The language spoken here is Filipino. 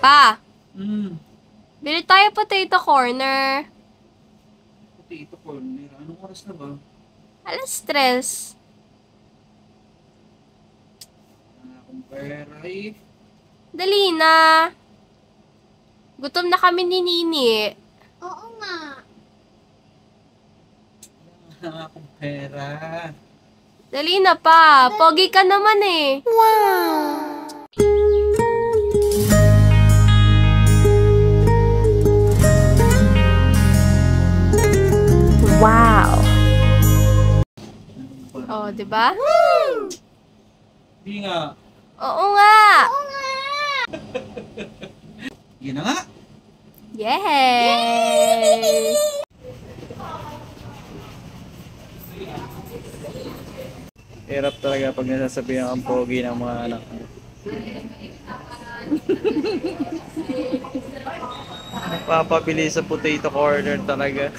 Pa, Hmm. bili tayo potato corner. Potato corner. Anong oras na ba? Alas stress. Wala akong pera eh. Dali na. Gutom na kami ni Nini. Oo nga. Wala akong pera. Dali na pa. Pogi ka naman eh. Wow. Oh, 'di ba? Hindi nga. Oo nga. Yun na nga. Yay! Hirap talaga pag nasasabihan ang pogi ng mga anak mo. Papabili sa potato corner talaga.